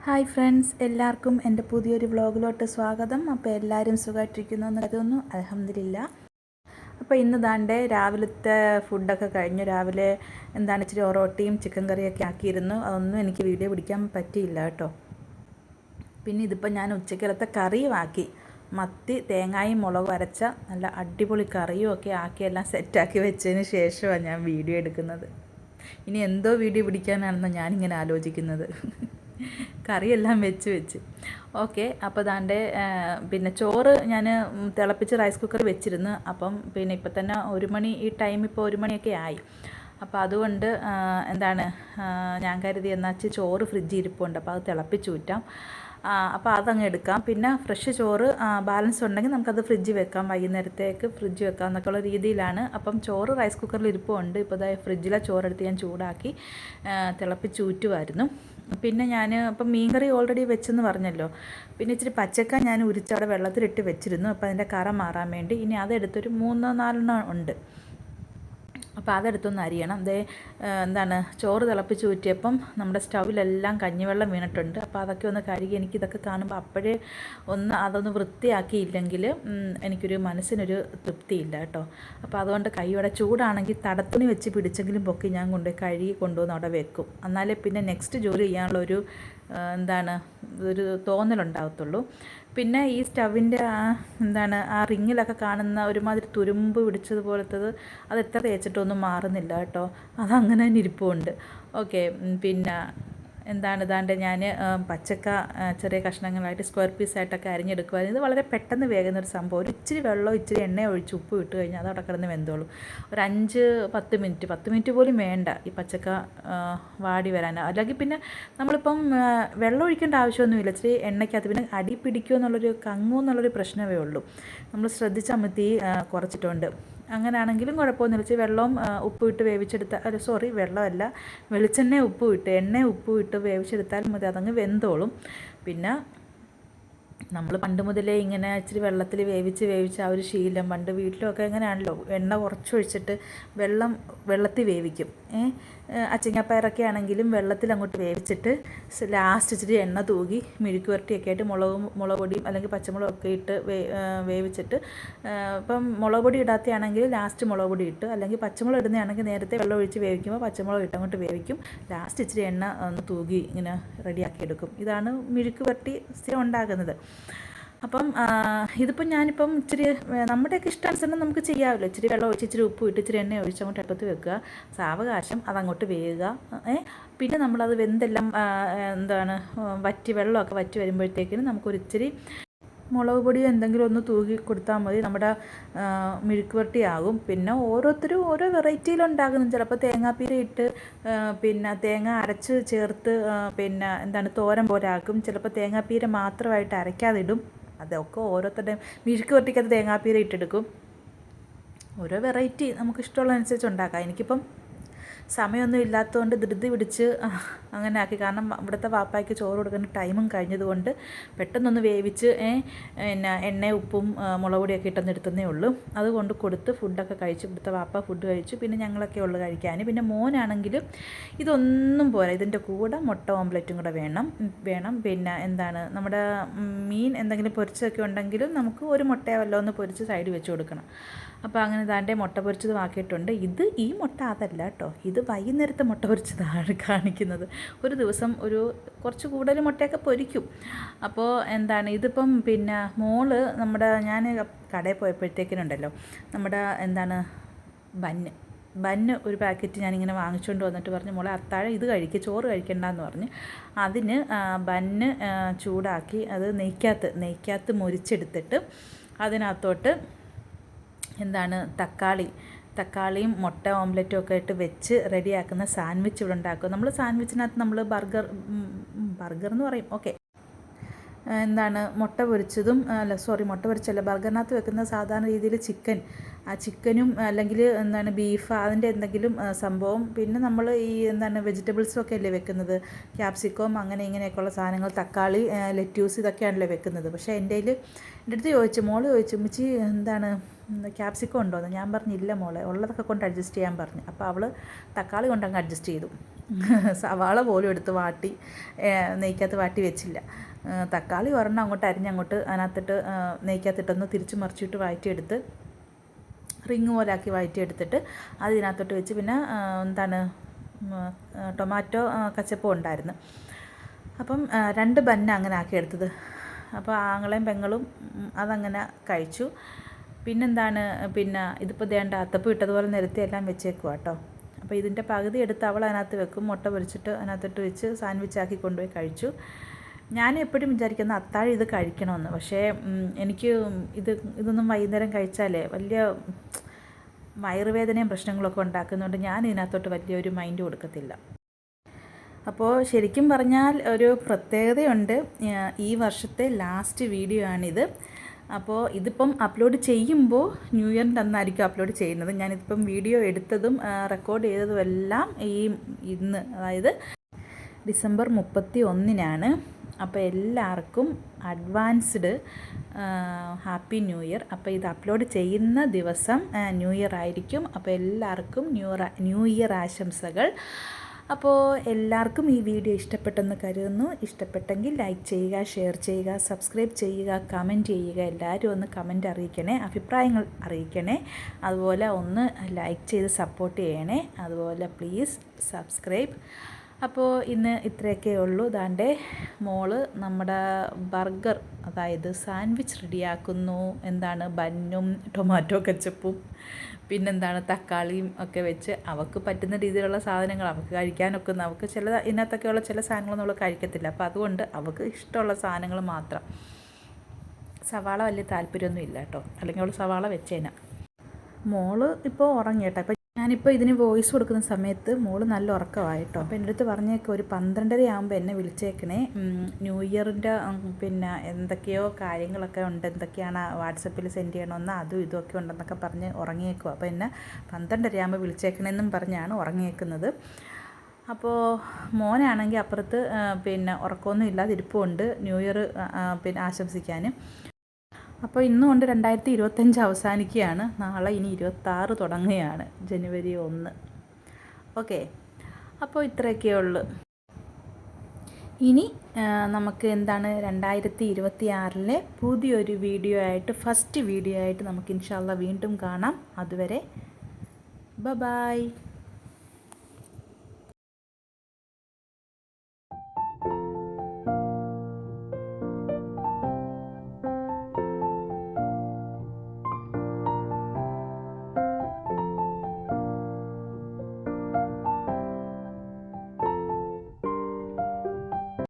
Hi friends, എല്ലാവർക്കും എൻ്റെ പുതിയൊരു വ്ളോഗിലോട്ട് സ്വാഗതം. അപ്പോൾ എല്ലാവരും സുഖമായിട്ടിരിക്കുന്നു എന്ന് കരുതുന്നു. അൽഹംദുലില്ലാ. അപ്പോൾ ഇന്ന് ദാണ്ടെ രാവിലത്തെ ഫുഡൊക്കെ കഴിഞ്ഞു. രാവിലെ ഇച്ചിരി ഒറോട്ടിയും ചിക്കൻ കറിയൊക്കെ ആക്കിയിരുന്നു. അതൊന്നും എനിക്ക് വീഡിയോ പിടിക്കാൻ പറ്റിയില്ല കേട്ടോ. പിന്നെ ഇതിപ്പോൾ ഞാൻ ഉച്ചക്കലത്തെ കറിയും ആക്കി. മത്തി തേങ്ങായും മുളകും അരച്ച നല്ല അടിപൊളി കറിയും ഒക്കെ ആക്കി എല്ലാം സെറ്റാക്കി വെച്ചതിന് ശേഷമാണ് ഞാൻ വീഡിയോ എടുക്കുന്നത്. ഇനി എന്തോ വീഡിയോ പിടിക്കാനാണെന്ന് ഞാനിങ്ങനെ ആലോചിക്കുന്നത്. കറിയെല്ലാം വെച്ച് ഓക്കെ. അപ്പോൾ ദാണ്ടെ പിന്നെ ചോറ് ഞാൻ തിളപ്പിച്ച് റൈസ് കുക്കർ വെച്ചിരുന്നു. അപ്പം പിന്നെ ഇപ്പം തന്നെ 1 മണി, ഈ ടൈം ഇപ്പോൾ 1 മണിയൊക്കെ ആയി. അപ്പോൾ അതുകൊണ്ട് ഞാൻ കരുതി എന്നാച്ച് ചോറ് ഫ്രിഡ്ജിൽ ഇരിപ്പുണ്ട്, അപ്പോൾ അത് തിളപ്പിച്ചൂറ്റാം. അപ്പോൾ അതങ്ങ് എടുക്കാം. പിന്നെ ഫ്രഷ് ചോറ് ബാലൻസ് ഉണ്ടെങ്കിൽ നമുക്കത് ഫ്രിഡ്ജിൽ വെക്കാം, വൈകുന്നേരത്തേക്ക് ഫ്രിഡ്ജ് വെക്കാം എന്നൊക്കെയുള്ള രീതിയിലാണ്. അപ്പം ചോറ് റൈസ് കുക്കറിൽ ഇരിപ്പുണ്ട്. ഇപ്പോൾ ഫ്രിഡ്ജിലെ ചോറെടുത്ത് ഞാൻ ചൂടാക്കി തിളപ്പിച്ചൂറ്റുമായിരുന്നു. പിന്നെ ഞാൻ ഇപ്പം മീൻകറി ഓൾറെഡി വെച്ചെന്ന് പറഞ്ഞല്ലോ. പിന്നെ ഇച്ചിരി പച്ചക്ക ഞാൻ ഉരിച്ചവിടെ വെള്ളത്തിലിട്ട് വെച്ചിരുന്നു. അപ്പോൾ അതിൻ്റെ കറ മാറാൻ വേണ്ടി ഇനി അതെടുത്തൊരു 3-4 ഉണ്ട്. അപ്പോൾ അതെടുത്തൊന്ന് അരിയണം. ചോറ് തിളപ്പിച്ച് ഊറ്റിയപ്പം നമ്മുടെ സ്റ്റൗവിലെല്ലാം കഞ്ഞിവെള്ളം വീണിട്ടുണ്ട്. അപ്പോൾ അതൊക്കെ ഒന്ന് കഴുകി, എനിക്കിതൊക്കെ കാണുമ്പോൾ അപ്പോഴേ അതൊന്ന് വൃത്തിയാക്കിയില്ലെങ്കിൽ എനിക്കൊരു മനസ്സിനൊരു തൃപ്തിയില്ല കേട്ടോ. അപ്പോൾ അതുകൊണ്ട് കൈയോടെ ചൂടാണെങ്കിൽ തടത്തുണി വെച്ച് പിടിച്ചെങ്കിലും പൊക്കി ഞാൻ കഴുകി കൊണ്ടുവന്ന് അവിടെ വെക്കും. എന്നാലേ പിന്നെ നെക്സ്റ്റ് ജോലി ചെയ്യാനുള്ളൊരു ഒരു തോന്നലുണ്ടാകത്തുള്ളൂ. പിന്നെ ഈ സ്റ്റവിൻ്റെ ആ റിങ്ങിലൊക്കെ കാണുന്ന ഒരുമാതിരി തുരുമ്പ് പിടിച്ചതുപോലത്തത്, അത് എത്ര തേച്ചിട്ടൊന്നും മാറുന്നില്ല കേട്ടോ. അതങ്ങനെ തന്നെ ഇരിപ്പുണ്ട്. ഓക്കെ. പിന്നെ ഞാൻ പച്ചക്ക ചെറിയ കഷ്ണങ്ങളായിട്ട് സ്ക്വയർ പീസായിട്ടൊക്കെ അരിഞ്ഞെടുക്കുമായിരുന്നു. ഇത് വളരെ പെട്ടെന്ന് വേകുന്നൊരു സംഭവം. ഒരു ഇച്ചിരി വെള്ളം ഇച്ചിരി എണ്ണ ഒഴിച്ച് ഉപ്പ് ഇട്ട് കഴിഞ്ഞാൽ അത് അവിടെ കിടന്ന് വെന്തോളും. ഒരു 5-10 മിനിറ്റ്, 10 മിനിറ്റ് പോലും വേണ്ട ഈ പച്ചക്ക വാടി വരാൻ. അല്ലെങ്കിൽ പിന്നെ നമ്മളിപ്പം വെള്ളം ഒഴിക്കേണ്ട ആവശ്യമൊന്നുമില്ല. ഇച്ചിരി എണ്ണയ്ക്കകത്ത് പിന്നെ അടി പിടിക്കുമോ എന്നുള്ളൊരു പ്രശ്നമേ ഉള്ളൂ. നമ്മൾ ശ്രദ്ധിച്ചാൽ തീ കുറച്ചിട്ടുണ്ട്. അങ്ങനെയാണെങ്കിലും കുഴപ്പമൊന്നുമില്ല. ഇച്ചിരി വെള്ളവും ഉപ്പ് ഇട്ട് വേവിച്ചെടുത്താൽ, വെള്ളമല്ല, വെളിച്ചെണ്ണ ഉപ്പ് ഇട്ട്, എണ്ണ ഉപ്പ് ഇട്ട് വേവിച്ചെടുത്താൽ മതി, അതങ്ങ് വെന്തോളും. പിന്നെ നമ്മൾ പണ്ട് മുതലേ ഇങ്ങനെ ഇച്ചിരി വെള്ളത്തിൽ വേവിച്ച് ആ ഒരു ശീലം, പണ്ട് വീട്ടിലൊക്കെ എങ്ങനെയാണല്ലോ, എണ്ണ കുറച്ചൊഴിച്ചിട്ട് വെള്ളത്തിൽ വേവിക്കും. അച്ചിങ്ങപ്പയറൊക്കെ ആണെങ്കിലും വെള്ളത്തിൽ അങ്ങോട്ട് വേവിച്ചിട്ട് ലാസ്റ്റ് ഇച്ചിരി എണ്ണ തൂകി മെഴുക്ക് പുരട്ടിയൊക്കെ ആയിട്ട് മുളക് പൊടിയും അല്ലെങ്കിൽ പച്ചമുളകൊക്കെ ഇട്ട് വേവിച്ചിട്ട്, ഇപ്പം മുളക് പൊടി ഇടാത്തയാണെങ്കിൽ ലാസ്റ്റ് മുളക് പൊടി ഇട്ട്, അല്ലെങ്കിൽ പച്ചമുളക് ഇടുന്നതാണെങ്കിൽ നേരത്തെ വെള്ളം ഒഴിച്ച് വേവിക്കുമ്പോൾ പച്ചമുളക് ഇട്ടങ്ങോട്ട് വേവിക്കും. ലാസ്റ്റ് ഇച്ചിരി എണ്ണ ഒന്ന് തൂകി ഇങ്ങനെ റെഡിയാക്കി എടുക്കും. ഇതാണ് മെഴുക്ക് പുരട്ടി സ്ഥിരം ഉണ്ടാക്കുന്നത്. അപ്പം ഇതിപ്പം ഞാനിപ്പം ഇച്ചിരി നമ്മുടെയൊക്കെ ഇഷ്ടാനുസരണം നമുക്ക് ചെയ്യാമല്ലോ. ഇച്ചിരി വെള്ളം ഒഴിച്ച് ഇച്ചിരി ഉപ്പ് ഇട്ട് ഇച്ചിരി എണ്ണ ഒഴിച്ച് അങ്ങോട്ട് അടുപ്പത്ത് വെക്കുക. സാവകാശം അതങ്ങോട്ട് വേകുക. പിന്നെ നമ്മളത് വെന്തെല്ലാം വെള്ളമൊക്കെ വറ്റി വരുമ്പോഴത്തേക്കിനും നമുക്കൊരിച്ചിരി മുളക് പൊടിയോ എന്തെങ്കിലും ഒന്ന് തൂകി കൊടുത്താൽ മതി. നമ്മുടെ മെഴുക്ക് പുരട്ടി ആകും. പിന്നെ ഓരോരുത്തരും ഓരോ വെറൈറ്റിയിലുണ്ടാകുന്നു. ചിലപ്പോൾ തേങ്ങാപ്പീര ഇട്ട് പിന്നെ തേങ്ങ അരച്ച് ചേർത്ത് തോരൻ പോലെ ആക്കും. ചിലപ്പോൾ തേങ്ങാപ്പീര മാത്രമായിട്ട് അരയ്ക്കാതിടും. അതൊക്കെ ഓരോരുത്തരുടെയും. മെഴുക്ക് പുരട്ടിക്കകത്ത് തേങ്ങാപ്പീര ഇട്ടെടുക്കും. ഓരോ വെറൈറ്റി നമുക്ക് ഇഷ്ടമുള്ളതനുസരിച്ച് ഉണ്ടാക്കാം. എനിക്കിപ്പം സമയമൊന്നും ഇല്ലാത്തതുകൊണ്ട് ധൃതി പിടിച്ച് അങ്ങനെ ആക്കി. കാരണം ഇവിടുത്തെ വാപ്പായ്ക്ക് ചോറ് കൊടുക്കുന്ന ടൈമും കഴിഞ്ഞതുകൊണ്ട് പെട്ടെന്നൊന്ന് വേവിച്ച് എണ്ണയും ഉപ്പും മുളക് പൊടിയൊക്കെ ഇട്ടൊന്ന് എടുത്തതേ ഉള്ളൂ. അതുകൊണ്ട് കൊടുത്ത് ഫുഡൊക്കെ കഴിച്ച് ഇവിടുത്തെ വാപ്പ ഫുഡ് കഴിച്ചു. പിന്നെ ഞങ്ങളൊക്കെ ഉള്ളു കഴിക്കാൻ. പിന്നെ മോനാണെങ്കിലും ഇതൊന്നും പോരാ, ഇതിൻ്റെ കൂടെ മുട്ട ഓംലെറ്റും കൂടെ വേണം. പിന്നെ നമ്മുടെ മീൻ എന്തെങ്കിലും പൊരിച്ചതൊക്കെ ഉണ്ടെങ്കിലും നമുക്ക് ഒരു മുട്ടയോ വല്ലതും ഒന്ന് പൊരിച്ച് സൈഡ് വെച്ച് കൊടുക്കണം. അപ്പോൾ അങ്ങനെ മുട്ട പൊരിച്ചതും ആക്കിയിട്ടുണ്ട്. ഈ മുട്ട അതല്ല കേട്ടോ, ഇത് വൈകുന്നേരത്തെ മുട്ട പൊരിച്ചതാണ് കാണിക്കുന്നത്. ഒരു ദിവസം കുറച്ച് കൂടുതൽ മുട്ടയൊക്കെ പൊരിക്കും. അപ്പോൾ ഇതിപ്പം പിന്നെ മോള് ഞാൻ കടയിൽ പോയപ്പോഴത്തേക്കിനുണ്ടല്ലോ, നമ്മുടെ ബന്ന് ഒരു പാക്കറ്റ് ഞാനിങ്ങനെ വാങ്ങിച്ചുകൊണ്ട് വന്നിട്ട് പറഞ്ഞു, മോളെ അത്താഴം ഇത് ചോറ് കഴിക്കണ്ടെന്ന് പറഞ്ഞ് അതിന് ബന്ന് ചൂടാക്കി അത് നെയ്ക്കകത്ത് മുരിച്ചെടുത്തിട്ട് അതിനകത്തോട്ട് തക്കാളിയും മുട്ട ഓംലെറ്റും ഒക്കെ ഇട്ട് വെച്ച് റെഡിയാക്കുന്ന സാൻഡ്വിച്ച് ഇവിടെ ഉണ്ടാക്കും. നമ്മൾ സാൻഡ്വിച്ചിനകത്ത് നമ്മൾ ബർഗർ എന്ന് പറയും. ഓക്കെ. മുട്ട പൊരിച്ചല്ല, ബർഗറിനകത്ത് വെക്കുന്ന സാധാരണ രീതിയിൽ ചിക്കനും അല്ലെങ്കിൽ ബീഫ്, അതിൻ്റെ എന്തെങ്കിലും സംഭവം. പിന്നെ നമ്മൾ ഈ വെജിറ്റബിൾസും ഒക്കെ അല്ലേ വെക്കുന്നത്, ക്യാപ്സിക്കം അങ്ങനെ ഇങ്ങനെയൊക്കെയുള്ള സാധനങ്ങൾ, തക്കാളി, ലെറ്റ്യൂസ്, ഇതൊക്കെയാണല്ലോ വെക്കുന്നത്. പക്ഷേ എൻ്റെ അടുത്ത് മോള് ചോദിച്ചു, ഉമ്മച്ചി ക്യാപ്സിക്കം ഉണ്ടോയെന്ന്. ഞാൻ പറഞ്ഞില്ല മോളെ, ഉള്ളതൊക്കെ കൊണ്ട് അഡ്ജസ്റ്റ് ചെയ്യാൻ പറഞ്ഞു. അപ്പോൾ അവൾ തക്കാളി കൊണ്ടങ്ങ് അഡ്ജസ്റ്റ് ചെയ്തു. സവാള പോലും എടുത്ത് വാട്ടി നെയ്ക്കകത്ത് വാട്ടി വെച്ചില്ല. തക്കാളി ഒരെണ്ണം അങ്ങോട്ട് അരിഞ്ഞങ്ങോട്ട് അതിനകത്തിട്ട് നെയ്ക്കകത്തിട്ടൊന്ന് തിരിച്ച് മറിച്ചിട്ട് വഴറ്റിയെടുത്ത് റിങ് പോലാക്കി വഴറ്റിയെടുത്തിട്ട് അതിനകത്തോട്ട് വെച്ച് പിന്നെ എന്താണ് ടൊമാറ്റോ കച്ചപ്പും ഉണ്ടായിരുന്നു. അപ്പം 2 ബന്ന അങ്ങനെ ആക്കിയെടുത്തത്. അപ്പോൾ ആങ്ങളെയും പെങ്ങളും അതങ്ങനെ കഴിച്ചു. പിന്നെന്താണ് ഇതിപ്പോൾ ദേണ്ട അത്തപ്പം ഇട്ടതുപോലെ നിരത്തി എല്ലാം വെച്ചേക്കുക കേട്ടോ. അപ്പോൾ ഇതിൻ്റെ പകുതി എടുത്ത് അവൾ അതിനകത്ത് വെക്കും, മുട്ട പൊരിച്ചിട്ട് അതിനകത്തിട്ട് വെച്ച് സാൻഡ്വിച്ചാക്കി കൊണ്ടുപോയി കഴിച്ചു. ഞാൻ എപ്പോഴും വിചാരിക്കുന്ന അത്താഴം ഇത് കഴിക്കണമെന്ന്. പക്ഷേ എനിക്ക് ഇതൊന്നും വൈകുന്നേരം കഴിച്ചാലേ വലിയ വയറുവേദനയും പ്രശ്നങ്ങളൊക്കെ ഉണ്ടാക്കുന്നതുകൊണ്ട് ഞാൻ ഇതിനകത്തോട്ട് വലിയൊരു മൈൻഡ് കൊടുക്കത്തില്ല. അപ്പോൾ ശരിക്കും പറഞ്ഞാൽ ഒരു പ്രത്യേകതയുണ്ട്. ഈ വർഷത്തെ ലാസ്റ്റ് വീഡിയോ ആണിത്. അപ്പോൾ ഇതിപ്പം അപ്ലോഡ് ചെയ്യുമ്പോൾ ന്യൂ ഇയറിൻ്റെ അന്നായിരിക്കും അപ്ലോഡ് ചെയ്യുന്നത്. ഞാനിതിപ്പം വീഡിയോ എടുത്തതും റെക്കോർഡ് ചെയ്തതും എല്ലാം ഇന്ന്, അതായത് ഡിസംബർ 31-നാണ്. അപ്പോൾ എല്ലാവർക്കും അഡ്വാൻസ്ഡ് ഹാപ്പി ന്യൂ ഇയർ. അപ്പോൾ ഇത് അപ്ലോഡ് ചെയ്യുന്ന ദിവസം ന്യൂ ഇയർ ആയിരിക്കും. അപ്പോൾ എല്ലാവർക്കും ന്യൂ ഇയർ ആശംസകൾ. അപ്പോൾ എല്ലാവർക്കും ഈ വീഡിയോ ഇഷ്ടപ്പെട്ടെന്ന് കരുതുന്നു. ഇഷ്ടപ്പെട്ടെങ്കിൽ ലൈക്ക് ചെയ്യുക, ഷെയർ ചെയ്യുക, സബ്സ്ക്രൈബ് ചെയ്യുക, കമൻറ്റ് ചെയ്യുക. എല്ലാവരും ഒന്ന് കമൻറ്റ് അറിയിക്കണേ, അഭിപ്രായങ്ങൾ അറിയിക്കണേ. അതുപോലെ ഒന്ന് ലൈക്ക് ചെയ്ത് സപ്പോർട്ട് ചെയ്യണേ. അതുപോലെ പ്ലീസ് സബ്സ്ക്രൈബ്. അപ്പോൾ ഇന്ന് ഇത്രയൊക്കെ ഉള്ളൂ. ദാണ്ടെ മോള് നമ്മുടെ ബർഗർ, അതായത് സാൻഡ്വിച്ച് റെഡിയാക്കുന്നു. എന്താണ് ബന്നും ടൊമാറ്റോ കെച്ചപ്പും പിന്നെന്താണ് തക്കാളിയും ഒക്കെ വെച്ച് അവൾക്ക് പറ്റുന്ന രീതിയിലുള്ള സാധനങ്ങൾ അവൾക്ക് കഴിക്കാനൊക്കെ. അവൾക്ക് ഇതിനകത്തൊക്കെയുള്ള ചില സാധനങ്ങളൊന്നും അവൾ കഴിക്കത്തില്ല. അപ്പോൾ അതുകൊണ്ട് അവൾക്ക് ഇഷ്ടമുള്ള സാധനങ്ങൾ മാത്രം. സവാള വലിയ താല്പര്യമൊന്നും ഇല്ല കേട്ടോ, അല്ലെങ്കിൽ അവൾ സവാള വെച്ചേന. മോള് ഇപ്പോൾ ഉറങ്ങി കേട്ടോ. അപ്പോൾ ഞാനിപ്പോൾ ഇതിന് വോയിസ് കൊടുക്കുന്ന സമയത്ത് മോള് നല്ല ഉറക്കമായിട്ടോ. അപ്പോൾ എൻ്റെ അടുത്ത് പറഞ്ഞേക്കെ ഒരു 12:30 ആകുമ്പോൾ എന്നെ വിളിച്ചേക്കണേ. ന്യൂ ഇയറിൻ്റെ എന്തൊക്കെയോ കാര്യങ്ങളൊക്കെ ഉണ്ട്, എന്തൊക്കെയാണ് വാട്സപ്പിൽ സെൻഡ് ചെയ്യണമെന്ന് അതും ഇതുമൊക്കെ ഉണ്ടെന്നൊക്കെ പറഞ്ഞ് ഉറങ്ങിയേക്കും. അപ്പോൾ എന്നെ 12:30 ആകുമ്പോൾ വിളിച്ചേക്കണമെന്നും പറഞ്ഞാണ് ഉറങ്ങിയേക്കുന്നത്. അപ്പോൾ മോനാണെങ്കിൽ അപ്പുറത്ത് ഉറക്കമൊന്നും ഇല്ലാതെ ഇരിപ്പുണ്ട് ന്യൂ ഇയർ ആശംസിക്കാൻ. അപ്പോൾ ഇന്നുകൊണ്ട് 2025 അവസാനിക്കുകയാണ്. നാളെ ഇനി 26 തുടങ്ങുകയാണ്, ജനുവരി 1. ഓക്കെ, അപ്പോൾ ഇത്രയൊക്കെ ഉള്ളു. ഇനി നമുക്ക് എന്താണ് 2026-ലെ പുതിയൊരു വീഡിയോ ആയിട്ട്, ഫസ്റ്റ് വീഡിയോ ആയിട്ട് നമുക്ക് ഇൻഷാ അല്ലാഹ് വീണ്ടും കാണാം. അതുവരെ ബൈ.